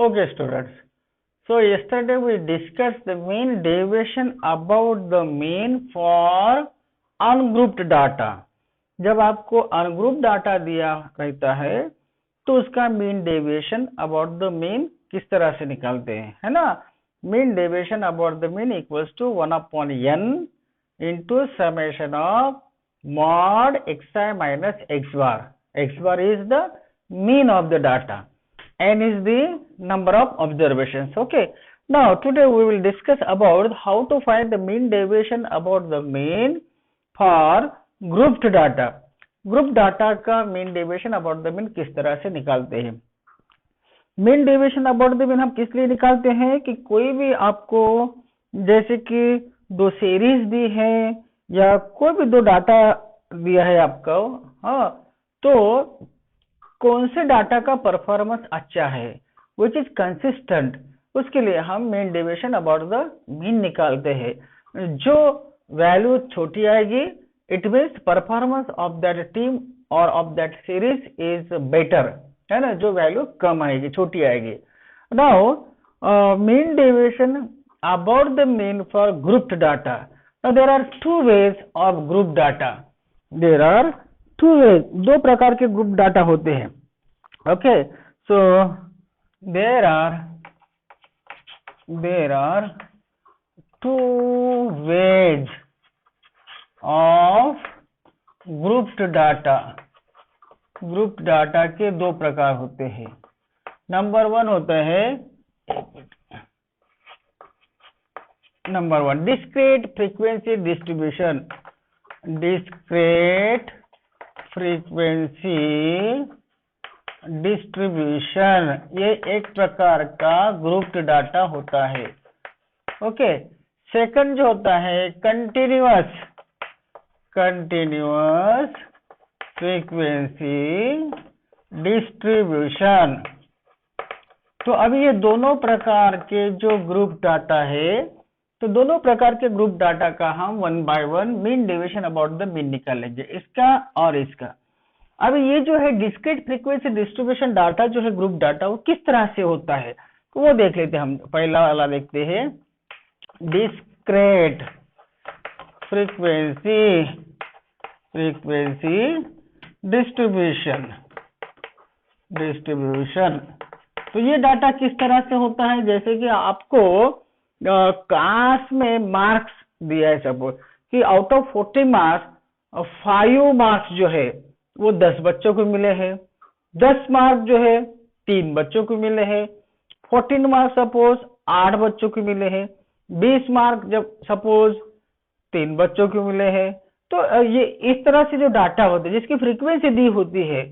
Okay, students. So yesterday we discussed the mean deviation about the mean for ungrouped data. जब आपको ungroup data दिया रहता है तो उसका mean deviation about the mean किस तरह से निकालते हैं, है ना। Mean deviation about the mean equals to 1/n into summation of mod xi minus x bar. X bar is the mean of the data. N is the number of observations. Okay. Now today we will discuss about how to find the mean deviation about the mean for grouped data. Group data का mean deviation about the mean किस तरह से निकालते हैं। Mean deviation about the mean हम किस लिए निकालते हैं कि कोई भी आपको जैसे कि दो सीरीज दी है या कोई भी दो डाटा दिया है आपको, हाँ, तो कौन से डाटा का परफॉर्मेंस अच्छा है विच इज कंसिस्टेंट, उसके लिए हम mean deviation about the mean निकालते हैं। जो वैल्यू छोटी आएगी it means performance of that team और of that series is better, है ना। जो वैल्यू कम आएगी, छोटी आएगी। Now mean deviation about the mean for grouped data. Now there are two ways of group data. There are two ways, दो प्रकार के ग्रुप डाटा होते हैं। Okay, so there are two ways of grouped data. Group data के दो प्रकार होते हैं। नंबर वन होता है, number one discrete frequency distribution. Discrete frequency distribution ये एक प्रकार का ग्रुप्ड डाटा होता है। ओके, सेकंड जो होता है कंटिन्यूअस फ्रीक्वेंसी डिस्ट्रीब्यूशन। तो अभी ये दोनों प्रकार के जो ग्रुप डाटा है, तो दोनों प्रकार के ग्रुप डाटा का हम one by one mean deviation about the mean निकालेंगे, इसका और इसका। अभी ये जो है डिस्क्रीट फ्रीक्वेंसी डिस्ट्रीब्यूशन डाटा जो है ग्रुप डाटा, वो किस तरह से होता है तो वो देख लेते हैं। हम पहला वाला देखते हैं, डिस्क्रीट फ्रीक्वेंसी डिस्ट्रीब्यूशन। तो ये डाटा किस तरह से होता है, जैसे कि आपको क्लास में मार्क्स दिया है, सपोज कि आउट ऑफ 40 मार्क्स 5 मार्क्स जो है वो 10 बच्चों को मिले हैं, 10 मार्क्स जो है 3 बच्चों को मिले हैं, 14 मार्क्स सपोज 8 बच्चों को मिले हैं, 20 मार्क जब सपोज 3 बच्चों को मिले हैं। तो ये इस तरह से जो डाटा होते हैं जिसकी फ्रीक्वेंसी दी होती है,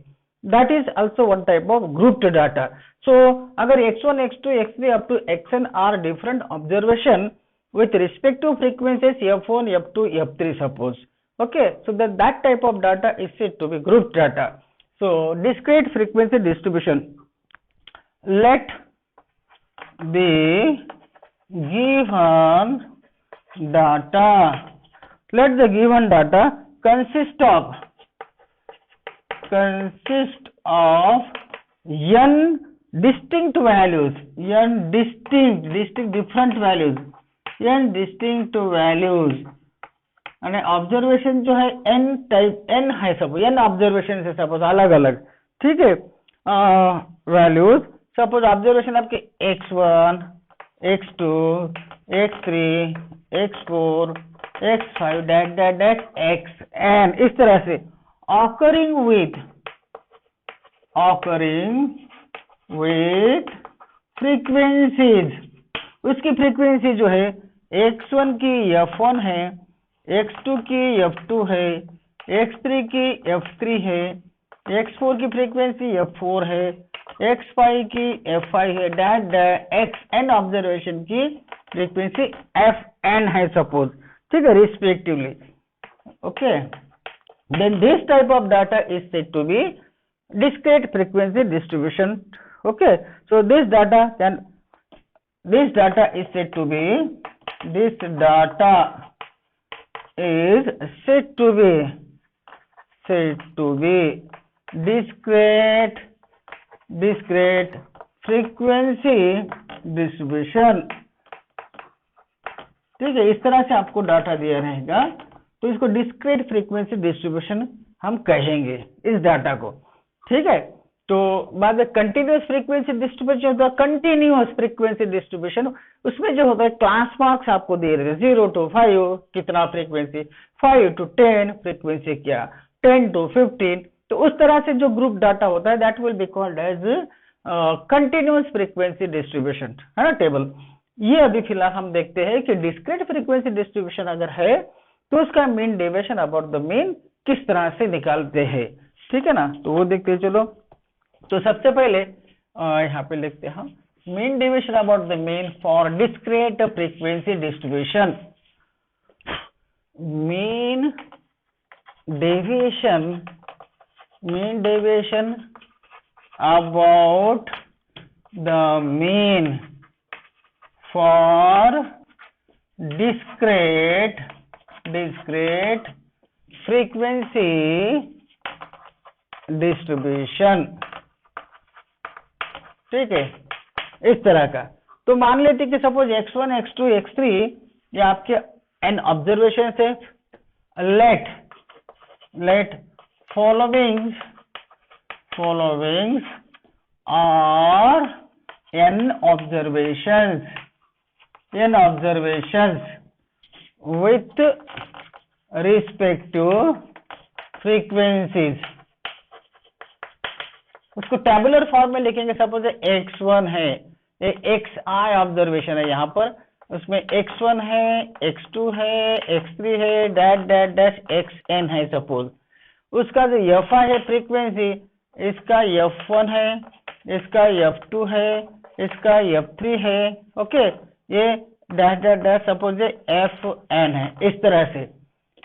that is also one type of grouped data. So अगर x1 x2 x3 up to xn आर different observation with respect to frequencies f1 f2 f3 suppose. Okay, so that type of data is said to be grouped data. So discrete frequency distribution, let the given data consist of n distinct values, n distinct different values, n distinct values, અને observation जो है n type n है, सब n observation से suppose अलग अलग, ठीक है। वैल्यूज सपोज ऑब्जर्वेशन आपके x1 x2 x3 x4 x5 that xn, इस तरह से ऑकरिंग विथ फ्रीक्वेंसीज। उसकी फ्रीक्वेंसी जो है x1 की f1 है, x2 की f2 है, x3 की f3 है, x4 की फ्रीक्वेंसी f4 है, x5 की f5 है, डैट xn ऑब्जर्वेशन की फ्रीक्वेंसी fn है सपोज, ठीक है, respectively. Okay, then this type of data is said to be discrete frequency distribution. Okay, so this data is said to be discrete frequency distribution. ठीक है, इस तरह से आपको डाटा दिया रहेगा, तो इसको डिस्क्रीट फ्रीक्वेंसी डिस्ट्रीब्यूशन हम कहेंगे इस डाटा को। ठीक है, तो बाद में कंटिन्यूअस फ्रीक्वेंसी डिस्ट्रीब्यूशन होता है। कंटिन्यूअस फ्रीक्वेंसी डिस्ट्रीब्यूशन उसमें जो होता है क्लास मार्क्स आपको दे रहे हैं 0 to 5 कितना फ्रीक्वेंसी, 5 to 10 फ्रीक्वेंसी क्या, 10 to 15। तो उस तरह से जो ग्रुप डाटा होता है that will be called as continuous frequency distribution, है ना टेबल। ये अभी फिलहाल हम देखते हैं कि डिस्क्रीट फ्रीक्वेंसी डिस्ट्रीब्यूशन अगर है तो उसका mean deviation about the mean किस तरह से निकालते हैं। ठीक है ना, तो वो देखते हैं। चलो, तो सबसे पहले यहाँ पे लिखते हैं mean deviation about the mean for discrete frequency distribution. Mean deviation about the mean for discrete frequency distribution। ठीक है, इस तरह का। तो मान लेते कि सपोज x1 x2 x3 ये आपके n ऑब्जर्वेशन है। लेट फॉलोइंग और n observations with respect to frequencies। उसको टेबुलर फॉर्म में लिखेंगे। सपोज x1 है, ये xi ऑब्जर्वेशन है यहाँ पर, उसमें x1 है, x2 है, x3 है, डैश xn है सपोज। उसका जो fi है फ्रीक्वेंसी, इसका f1 है, इसका f2 है, इसका f3 है। ओके, ये डैश सपोज fn है। इस तरह से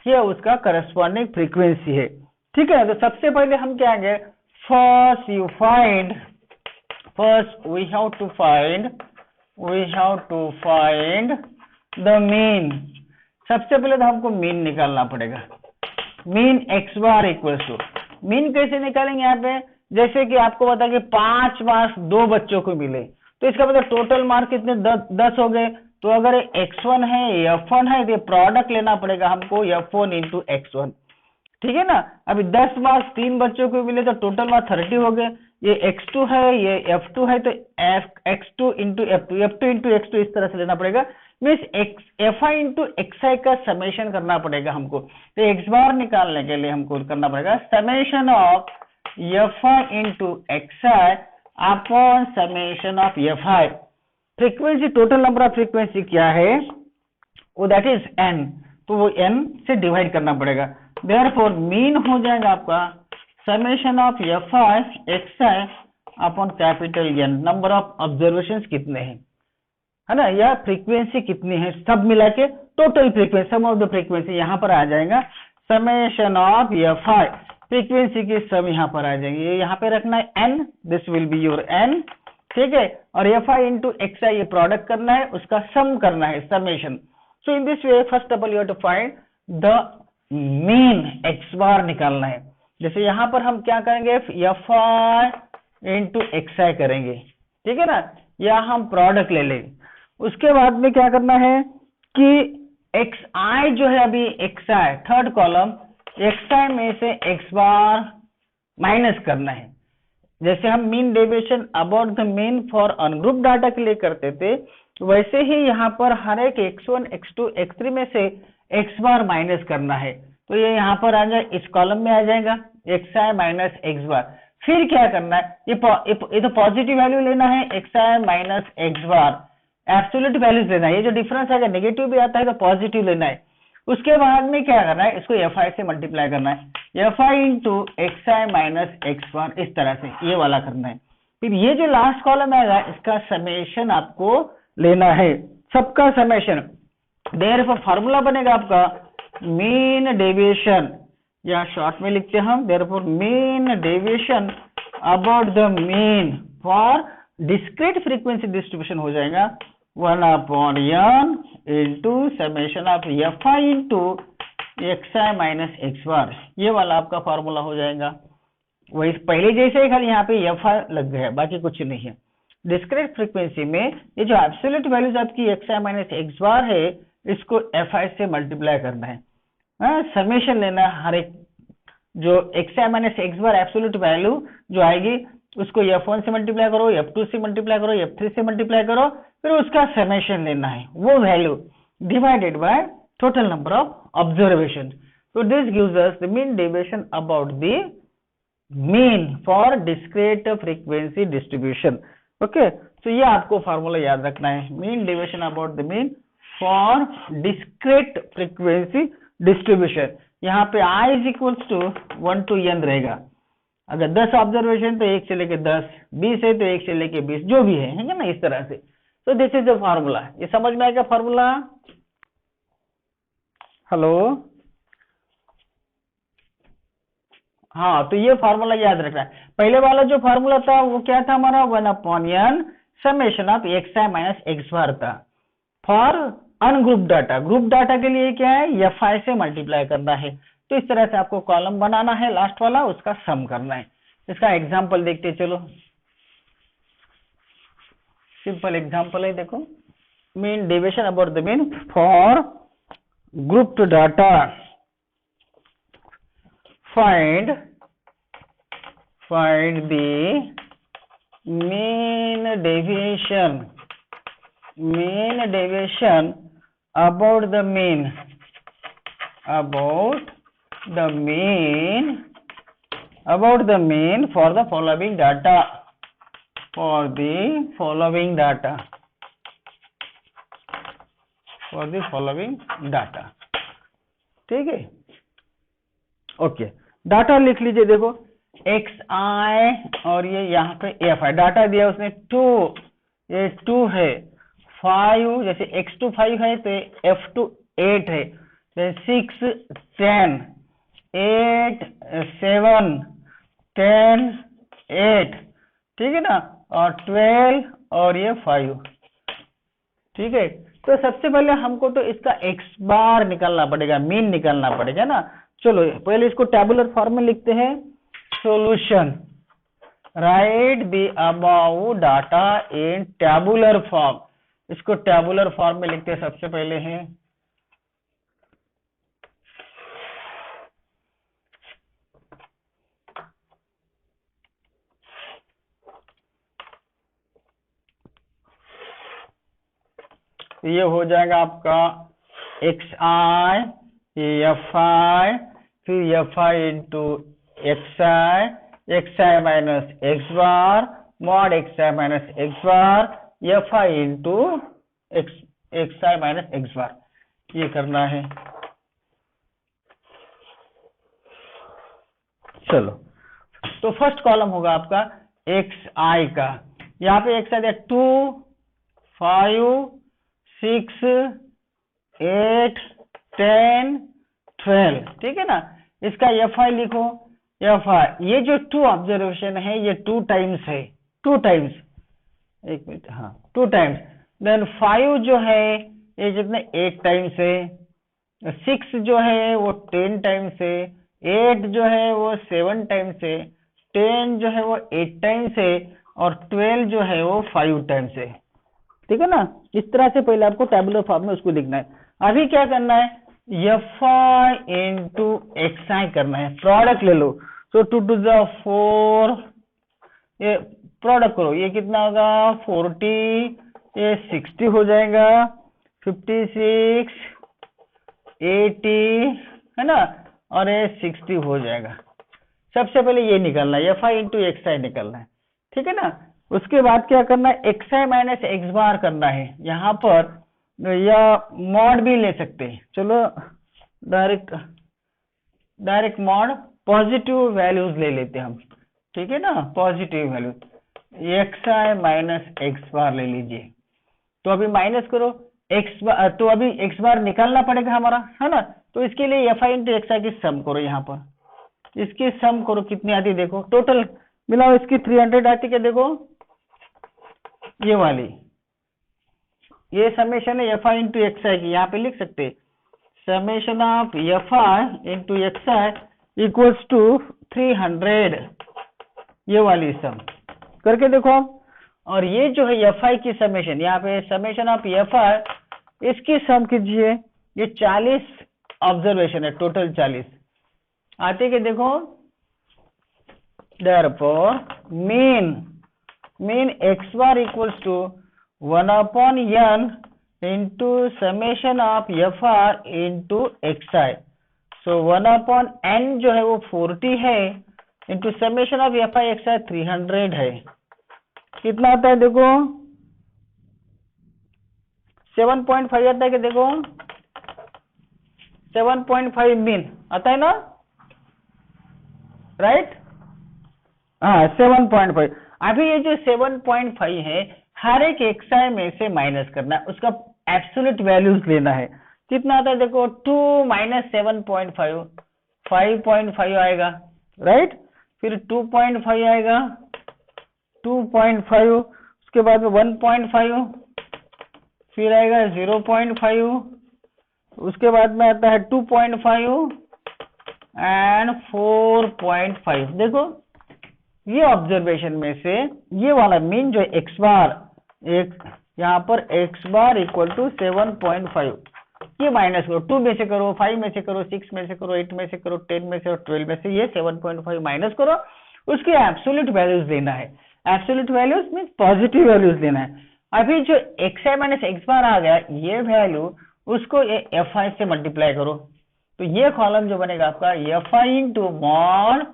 ये उसका करस्पॉन्डिंग फ्रीक्वेंसी है। ठीक है, तो सबसे पहले हम क्या आएंगे, first we have to find the mean. सबसे पहले तो हमको मीन निकालना पड़ेगा। Mean x bar equals to, mean कैसे निकालेंगे यहाँ पे, जैसे कि आपको बता कि 5 मार्क्स 2 बच्चों को मिले, तो इसका मतलब टोटल मार्क कितने 10 हो गए। तो अगर x1 है, f1 है, तो प्रोडक्ट लेना पड़ेगा हमको f1 इंटू x1। ठीक है ना, अभी 10 मार्क्स 3 बच्चों को मिले तो टोटल मार्क्स 30 हो गए। ये x2 है, ये f2 है, तो x2 into f2 into x2 इस तरह से लेना पड़ेगा। मीन्स fi इंटू xi का समेशन करना पड़ेगा हमको। तो x बार निकालने के लिए हमको करना पड़ेगा summation of fi into xi upon summation of fi। Frequency, total number of frequency क्या है, वो दैट इज n, तो वो n से डिवाइड करना पड़ेगा। देयरफॉर मीन हो जाएगा आपका summation of fi xi upon capital N, number of observations कितने हैं, है ना, या फ्रीक्वेंसी कितनी है, सब मिला के total frequency, sum of the frequency यहाँ पर आ जाएगा। समेशन ऑफ fi फ्रीक्वेंसी की सम यहाँ पर आ जाएंगे, ये यहाँ पे रखना है n, this will be your n। ठीक है, और fi इंटू xi ये प्रोडक्ट करना है, उसका सम करना है, summation. So in this way first of all you have to find the mean, x bar निकालना है। जैसे यहाँ पर हम क्या करेंगे, fi इंटू xi करेंगे। ठीक है ना, या हम प्रोडक्ट ले लेंगे। उसके बाद में क्या करना है कि xi जो है अभी xi थर्ड कॉलम, xi में से x बार माइनस करना है। जैसे हम mean deviation about the mean for ungroup data के लिए करते थे, वैसे ही यहाँ पर हर एक x1 x2 x3 में से x बार माइनस करना है। तो ये यहाँ पर आ जाए, इस कॉलम में आ जाएगा xi माइनस x बार। फिर क्या करना है, ये तो पॉजिटिव वैल्यू लेना है, xi माइनस x बार एब्सोल्यूट वैल्यूज लेना है। ये जो डिफरेंस आएगा नेगेटिव भी आता है तो पॉजिटिव लेना है। उसके बाद में क्या करना है, इसको fi से मल्टीप्लाई करना है, fi into xi minus x बार, इस तरह से ये वाला करना है। फिर ये जो लास्ट कॉलम आएगा इसका समेशन आपको लेना है, सबका समेशन। देयरफॉर फार्मूला बनेगा आपका मीन डेविएशन, या शॉर्ट में लिखते हैं हम, therefore mean deviation about the mean for discrete frequency distribution हो जाएगा 1/n into summation of fi into xi minus x बार। ये वाला आपका फार्मूला हो जाएगा। वही पहले जैसे ही, खाली यहाँ पे fi लग गया है, बाकी कुछ नहीं है। डिस्क्रीट फ्रीक्वेंसी में ये जो एब्सोल्यूट वैल्यूज आपकी xi माइनस एक्स बार है, इसको fi से मल्टीप्लाई करना है, समेशन लेना है हर एक, जो xi माइनस एक्स बार एब्सोल्यूट वैल्यू जो आएगी उसको f1 से मल्टीप्लाई करो, f2 से मल्टीप्लाई करो, f3 से मल्टीप्लाई करो, फिर उसका समेशन लेना है, वो value divided by total number of observation. So this gives us the mean deviation about the mean for discrete frequency distribution. Okay, so ये आपको फार्मूला याद रखना है, mean deviation about the mean for discrete frequency distribution. यहाँ पे I is equals to 1 to n रहेगा. अगर 10 observation तो 1 से लेके 10, 20 है तो 1 से लेके 20, जो भी है ना, इस तरह से. तो दिस इज द फार्मूला. ये समझ में आएगा फार्मूला? हेलो, हाँ, तो ये फार्मूला याद रखना है. पहले वाला जो फार्मूला था वो क्या था हमारा, 1/n summation of xi minus x bar था for ungroup data. Group data के लिए क्या है, fi से मल्टीप्लाई करना है. तो इस तरह से आपको कॉलम बनाना है, लास्ट वाला उसका सम करना है. इसका एग्जांपल देखते चलो. सिंपल एग्जांपल है, देखो. Mean deviation about the mean for grouped data. find the mean deviation about the mean for the following data, ठीक है. ओके, डाटा लिख लीजिए. देखो xi और ये यहाँ पे fi डाटा दिया उसने 2, ये 2 है, 5 जैसे x2 5 है तो f2 8 है, 6 10, 8 7 10 8, ठीक है ना, और 12 और ये 5, ठीक है. तो सबसे पहले हमको तो इसका x बार निकालना पड़ेगा, मीन निकालना पड़ेगा ना. चलो पहले इसको टैबुलर फॉर्म में लिखते हैं. Solution, right the above data in tabular form. इसको टैबुलर फॉर्म में लिखते हैं सबसे पहले है. ये हो जाएगा आपका xi, ये fi, फिर fi into xi minus x bar, mod xi minus x bar, fi into xi minus x bar. ये करना है. चलो, तो फर्स्ट कॉलम होगा आपका xi का. यहाँ पे xi दिया 2 5 6 8 10 12, ठीक है ना. इसका fi लिखो. fi, ये जो 2 ऑब्जर्वेशन है ये 2 टाइम्स है, 2 टाइम्स, एक मिनट, हाँ 2 टाइम्स. देन 5 जो है ये जितने 8 टाइम्स है, 6 जो है वो 10 टाइम्स है, 8 जो है वो 7 टाइम्स है, 10 जो है वो 8 टाइम्स है, और 12 जो है वो 5 टाइम्स है, ठीक है ना. इस तरह से पहले आपको टेबुलर फॉर्म में उसको लिखना है. अभी क्या करना है, fi इंटू xi करना है. प्रोडक्ट ले लो. तो 2 to the 4, ये प्रोडक्ट करो, ये कितना होगा 40, ये 60 हो जाएगा, 56 80 है ना, और ये 60 हो जाएगा. सबसे पहले ये निकालना है, fi इंटू xi निकालना है, ठीक है ना. उसके बाद क्या करना है, xi माइनस एक्स बार करना है. यहाँ पर या मॉड भी ले सकते हैं. चलो डायरेक्ट मॉड पॉजिटिव वैल्यूज ले लेते हैं हम, ठीक है ना. Positive value xi minus x bar ले लीजिए. तो अभी माइनस करो एक्स बार, तो अभी एक्स बार निकालना पड़ेगा हमारा, है ना. तो इसके लिए fi इंटू xi की सम करो. यहाँ पर इसकी सम करो कितनी आती है, देखो टोटल मिलाओ. इसकी 300 आती है, देखो ये वाली, ये समेशन है fi इंटू xi की. यहाँ पे लिख सकते summation of fi into xi equals to 300, ये वाली सम करके देखो. और ये जो है एफ आई की समेशन, यहाँ पे समेशन ऑफ एफ आई, इसकी सम कीजिए। ये 40 ऑब्जर्वेशन है, टोटल 40 आते कि देखो। therefore mean x bar equals to 1 upon n into summation of fr into xi। so 1 upon n जो है वो 40 है, into summation of fi xi 300 है। कितना आता है देखो, 7.5 आता है कि देखो, 7.5 मीन आता है ना, राइट? हाँ 7.5। अभी ये जो 7.5 है, हर एक एक्साई में से माइनस करना है, उसका एब्सोल्यूट वैल्यूज लेना है। कितना आता है देखो, 2 माइनस 7.5 5.5 आएगा, राइट? फिर 2.5 आएगा, 2.5, उसके बाद में 1.5, फिर आएगा 0.5, उसके बाद में आता है 2.5 एंड 4.5। देखो ये ऑब्जर्वेशन में से ये वाला मीन जो एक्स बार, एक यहाँ पर एक्स बार इक्वल टू 7.5, ये माइनस करो, 2 में से करो, 5 में से करो, 6 में से करो, 8 में से करो, 10 में से और 12 में से, ये 7.5 माइनस करो, उसकी एब्सोल्यूट वैल्यूज लेना है। Absolute values mean positive values लेना है। अभी जो एक्स आई माइनस एक्स बार आ गया, ये वैल्यू उसको एफ आई से मल्टीप्लाई करो, तो ये कॉलम जो बनेगा आपका f i into mod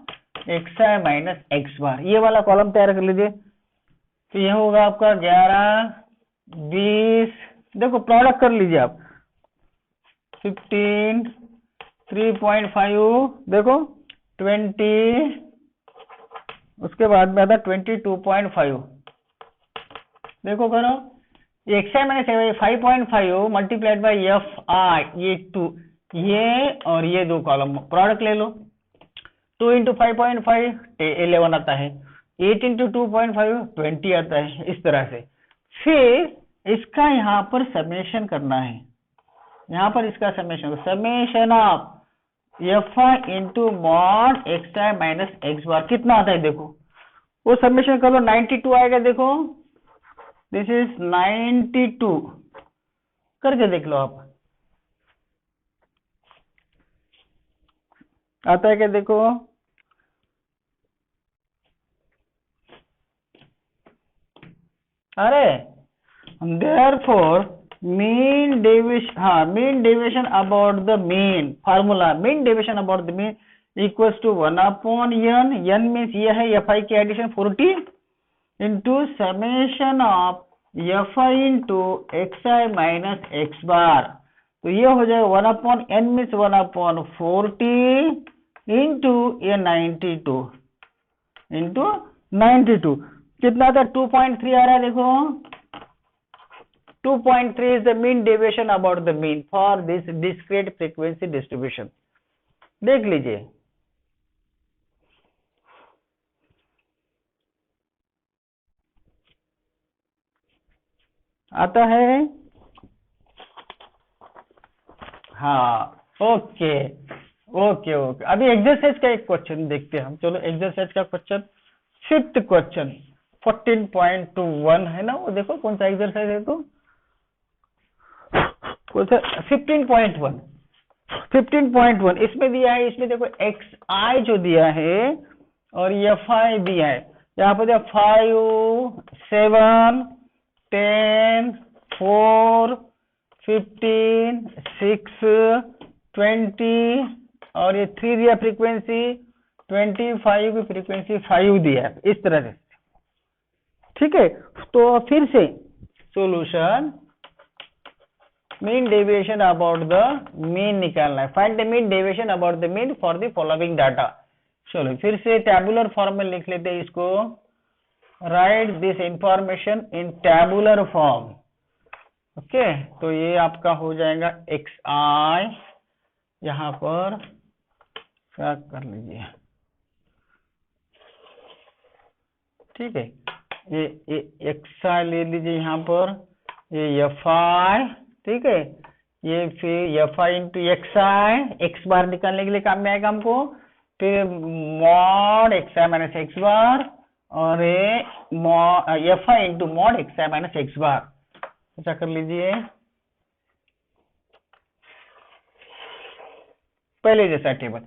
x i minus x bar, ये वाला कॉलम तैयार कर लीजिए। तो ये होगा आपका 11, 20, देखो प्रोडक्ट कर लीजिए आप, 15, 3.5, देखो 20, उसके बाद में आता 22.5, देखो करो, x i minus 5.5 multiplied by F I, ये 2, ये और ये दो कॉलम प्रोडक्ट ले लो। 2 इंटू 5.5 11 आता है, 8 इंटू 2.5 20 आता है, इस तरह से। फिर इसका यहाँ पर समेशन करना है, यहाँ पर इसका summation of f i into mod x i minus x bar कितना आता है देखो, वो समेशन कर लो, 92 आएगा। देखो दिस इज 92, करके देख लो आप, आता है क्या देखो, अरे therefore mean deviation about the mean formula, mean deviation about the mean equals to 1 upon n, n means ये है fi की addition 40 into summation of fi into xi minus x bar, तो ये हो जाएगा 1 upon n means 1 upon 40 into ये 92 into 92, कितना था 2.3 आ रहा है देखो, 2.3 is the mean deviation about the mean for this discrete frequency distribution। देख लीजिए, आता है, हाँ ओके ओके ओके। अभी एक्सरसाइज का एक क्वेश्चन देखते हैं हम, चलो एक्सरसाइज का क्वेश्चन, 5th क्वेश्चन 14.1 है ना, वो देखो कौन सा एक्सरसाइज है, तो कौन सा 15.1, 15.1 इसमें दिया है, इसमें देखो एक्स आई जो दिया है और एफ आई दिया है, यहाँ पर 5, 7, 10, 4, 15, 6, 20 और ये 3 दिया फ्रीक्वेंसी, 25 की फ्रीक्वेंसी 5 दिया है, इस तरह से, ठीक है। तो फिर से solution, mean deviation about the mean निकालना है, find the mean deviation about the mean for the following data. चलो फिर से टैबुलर फॉर्म में लिख लेते हैं इसको, right this information in tabular form, okay. तो ये आपका हो जाएगा एक्स आई, यहाँ पर क्या कर लीजिए, ठीक है, ये एक्स आई ले लीजिए यहाँ पर, ये एफ आई, ठीक है, ये फिर f i into x i, x bar निकालने के लिए काम में आएगा हमको, फिर mod x i minus x bar और f i into mod x i minus x bar. अच्छा कर लीजिए पहले जैसा टेबल,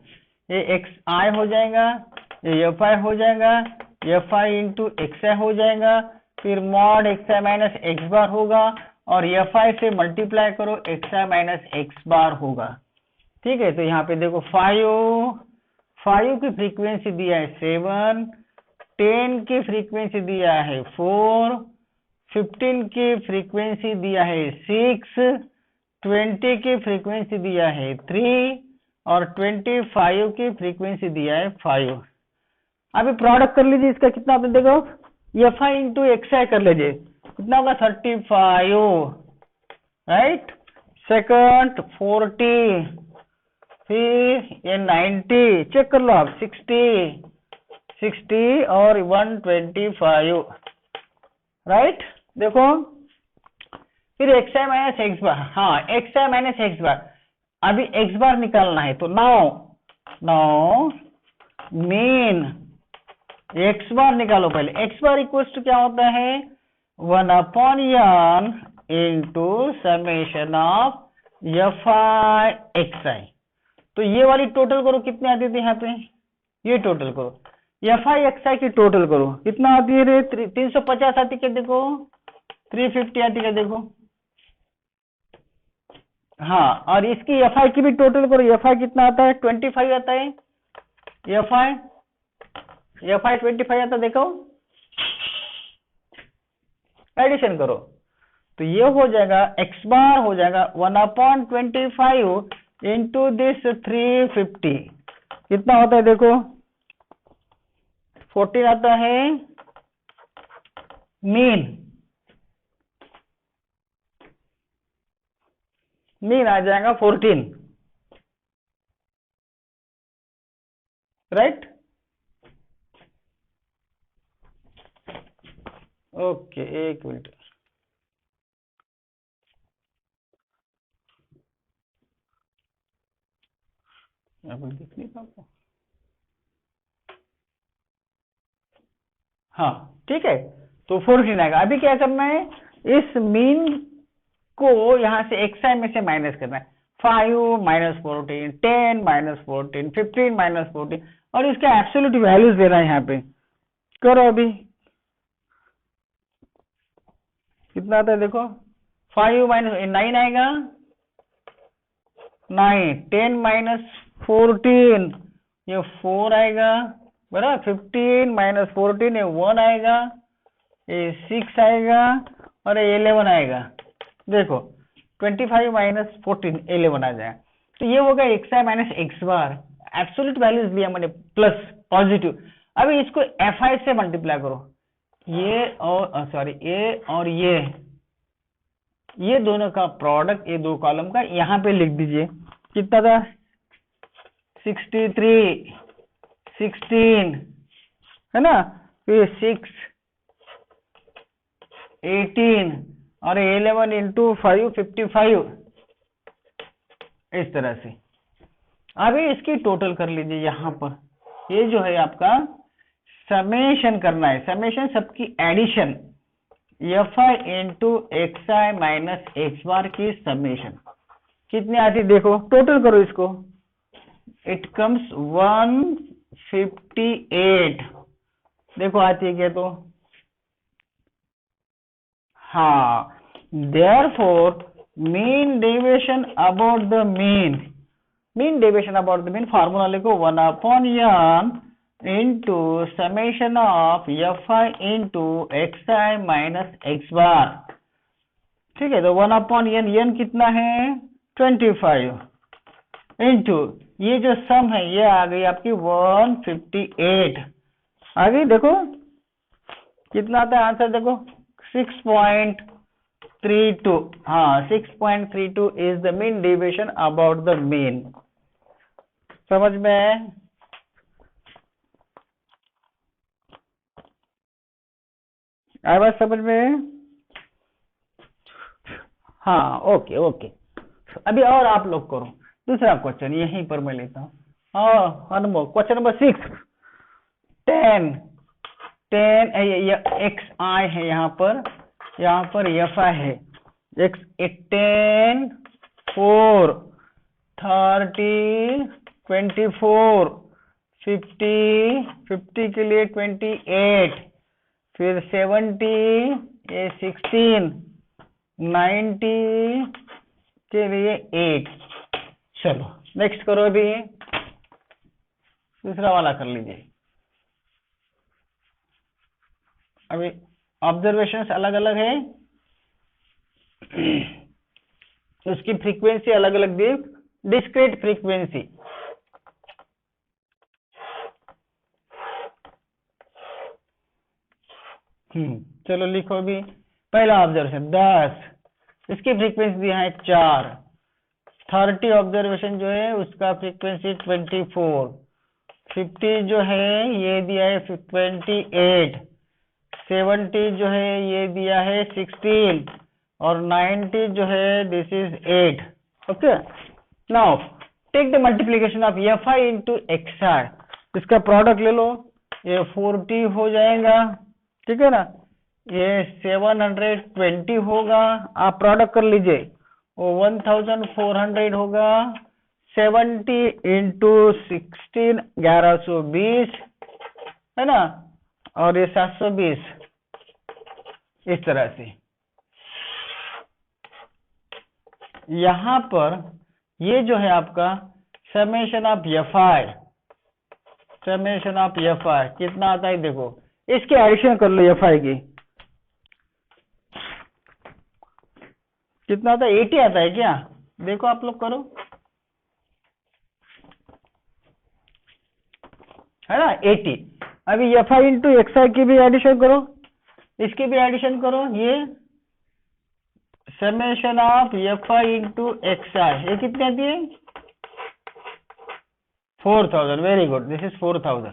ये एक्स आई हो जाएगा, ये एफ आई हो जाएगा, एफ आई इंटू एक्स आई हो जाएगा, फिर mod x i minus x बार होगा, और एफ आई से मल्टीप्लाई करो एक्स आई माइनस एक्स बार होगा। ठीक है, तो यहाँ पे देखो 5 की फ्रीक्वेंसी दिया है 7, 10 की फ्रीक्वेंसी दिया है 4, 15 की फ्रीक्वेंसी दिया है 6, 20 की फ्रीक्वेंसी दिया है 3 और 25 की फ्रीक्वेंसी दिया है 5। अभी प्रोडक्ट कर लीजिए, इसका कितना आपने देखो एफ आई इंटू एक्स आई कर लीजिए, कितना होगा 35, राइट। सेकंड 40, फिर ये 90, चेक कर लो आप 60 और 125, राइट। देखो फिर एक्स आई माइनस एक्स बार, हाँ एक्स आई माइनस एक्स बार, अभी एक्स बार निकालना है, तो नाउ मीन एक्स बार निकालो पहले। एक्स बार इक्वल टू क्या होता है 1/n into summation of f i x i. तो ये वाली टोटल करो, कितने आती थी यहाँ पे, ये टोटल करो एफ आई एक्स आई की टोटल करो, कितना आती है रे 350 आती क्या, देखो 350 आती क्या देखो, हाँ। और इसकी एफ आई की भी टोटल करो, एफ आई कितना आता है 25 आता है, एफ आई 25 आता, देखो एडिशन करो, तो ये हो जाएगा एक्स बार हो जाएगा 1/25 इंटू दिस 350, कितना होता है देखो 14 आता है मीन आ जाएगा 14, राइट। ओके, एक मिनट, यहाँ पर दिख नहीं पाता, हाँ ठीक है, तो 14 आएगा। अभी क्या करना है, इस मीन को यहां से एक्स आई में से माइनस करना है, 5 माइनस 14, 10 माइनस 14, 15 माइनस 14, और इसका एब्सोल्यूट वैल्यूज देना है यहाँ पे। करो अभी, कितना आता है देखो 5 माइनस 9 आएगा, 9, 10 माइनस 14 ये 4 आएगा, बराबर। 15 माइनस 14 ये 1 आएगा, ये 6 आएगा, और ये 11 आएगा। देखो 25 माइनस 14 11 आ जाएगा, तो ये होगा x i minus x bar. Absolute values लिया मैंने प्लस पॉजिटिव। अभी इसको एफ आई से मल्टीप्लाई करो, ये और सॉरी ये और ये दोनों का प्रोडक्ट, ये दो कॉलम का यहाँ पे लिख दीजिए, कितना था 63, 16 है ना, फिर 6, 18 और 11 इंटू 5 55, इस तरह से। अभी इसकी टोटल कर लीजिए, यहाँ पर ये जो है आपका समेशन करना है, समेशन सबकी addition f i into x i minus x bar की समेशन कितनी आती देखो, टोटल करो इसको, इट कम्स 158, देखो आती है क्या, तो हाँ, therefore mean deviation about the mean formula लिखो 1/n into summation of f i into x i minus x bar. ठीक है, तो 1/n, n कितना है 25, इंटू ये जो सम है ये आ गई आपकी 158। आगे देखो कितना आता है आंसर, देखो 6.32, हाँ 6.32 is the mean deviation about the mean. समझ में आया बात, समझ में, हाँ ओके ओके। अभी और आप लोग करो दूसरा क्वेश्चन, यहीं पर मैं लेता हूँ। हाँ अनुभव, क्वेश्चन नंबर 6, 10 10 एक्स आई है, यहाँ पर एफ आई है, एक्स 10 4 30 24 50 के लिए 28, फिर 70 ये 16 90 के लिए 8। चलो नेक्स्ट करो, अभी दूसरा वाला कर लीजिए। अभी ऑब्जर्वेशंस अलग अलग है, उसकी फ्रीक्वेंसी अलग अलग दी, डिस्क्रीट फ्रीक्वेंसी। चलो लिखो भी। पहला ऑब्जर्वेशन 10, इसकी फ्रीक्वेंसी दिया है 4। 30 ऑब्जर्वेशन जो है उसका फ्रीक्वेंसी 24। 50 जो है ये दिया है 28। 70 जो है ये दिया है 16 और 90 जो है this is 8। Okay, now take the multiplication of f i into x i. इसका प्रोडक्ट ले लो, ये 40 हो जाएगा, ठीक है ना, ये 720 होगा, आप प्रोडक्ट कर लीजिए, वो 1400 होगा। 70 इंटू 16 1120 है ना, और ये 720, इस तरह से। यहां पर ये जो है आपका summation of f I, summation of f आई कितना आता है देखो, इसके एडिशन कर लो एफ आई की, कितना आता है 80 आता है क्या, देखो आप लोग करो, है ना 80। अभी f i into x i की भी एडिशन करो, इसकी भी एडिशन करो, ये summation of f i into x i ये कितने आती है 4000। Very good, this is 4000।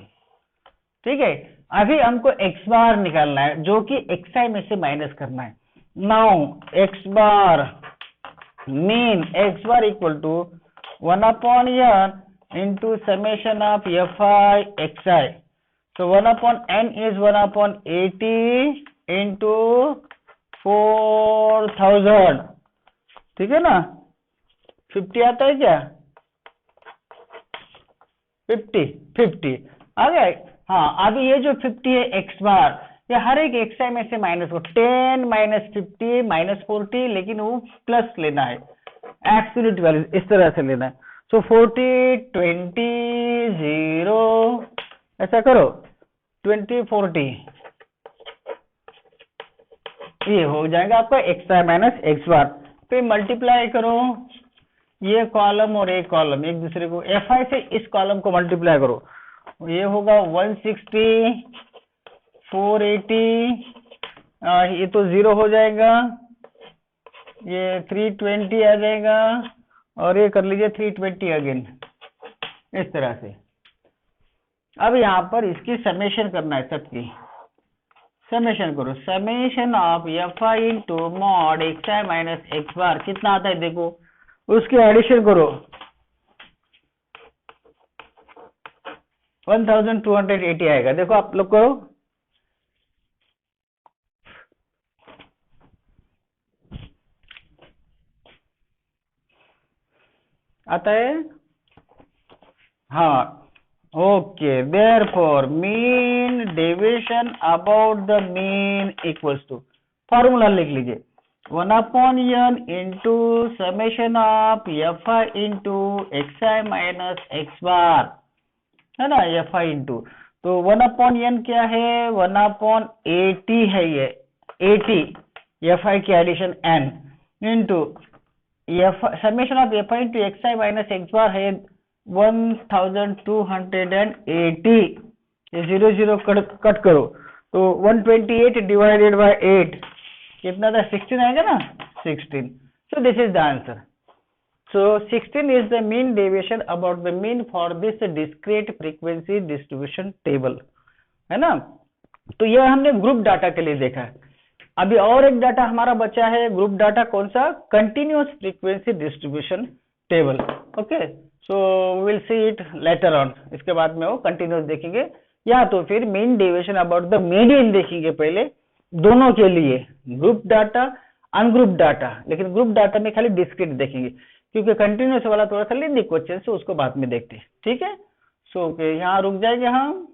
ठीक है, अभी हमको एक्स बार निकालना है जो कि एक्स आई में से माइनस करना है। Now X bar mean X bar equal to 1/n into summation of fi xi. So 1/n is 1/80 into 4000, ठीक है ना, 50 आता है क्या, 50 आ गया। हाँ, अभी ये जो 50 है एक्स बार, ये हर एक एक्स आई में से माइनस को 10 - 50 - 40, लेकिन वो प्लस लेना है, एब्सोल्यूट वैल्यू इस तरह से लेना है। सो 40 20 0 ऐसा करो, 20 40 ये हो जाएगा आपका एक्स आई माइनस एक्स बार। फिर मल्टीप्लाई करो ये कॉलम और एक कॉलम एक दूसरे को, एफ आई से इस कॉलम को मल्टीप्लाई करो, ये होगा 160 480, ये तो 0 हो जाएगा, ये 320 आ जाएगा, और ये कर लीजिए 320 अगेन, इस तरह से। अब यहाँ पर इसकी समेशन करना है, सबकी समेशन करो, summation of f i into mod x i minus x bar कितना आता है देखो, उसकी एडिशन करो, 1280 आएगा, देखो आप लोग करो, आता है, हाँ okay. Therefore mean deviation about the mean equals to, formula लिख लीजिए 1/n into summation of f i into x i minus x bar, है ना, एफ आई इंटू, तो 1/n क्या है 1/80 है, ये 80 एफ आई की addition n into summation of f i into x i minus x bar है 1280, ये 0 0 कट करो, तो 128 डिवाइडेड बाय 8 कितना था 16 आएगा ना, 16। So this is the answer. So 16 is the mean deviation about the mean for this discrete frequency distribution table, है ना। तो यह हमने ग्रुप डाटा के लिए देखा है। अभी और एक डाटा हमारा बचा है, ग्रुप डाटा कौन सा, continuous frequency distribution table. Okay, so will see it later on, इसके बाद में वो कंटिन्यूअस देखेंगे या तो फिर mean deviation about the median देखेंगे पहले दोनों के लिए, ग्रुप डाटा अनग्रुप डाटा, लेकिन ग्रुप डाटा में खाली डिस्क्रीट देखेंगे क्योंकि कंटिन्यूस वाला थोड़ा सा लेंदी क्वेश्चन से उसको बाद में देखते हैं, ठीक है। सो यहाँ रुक जाएंगे हम।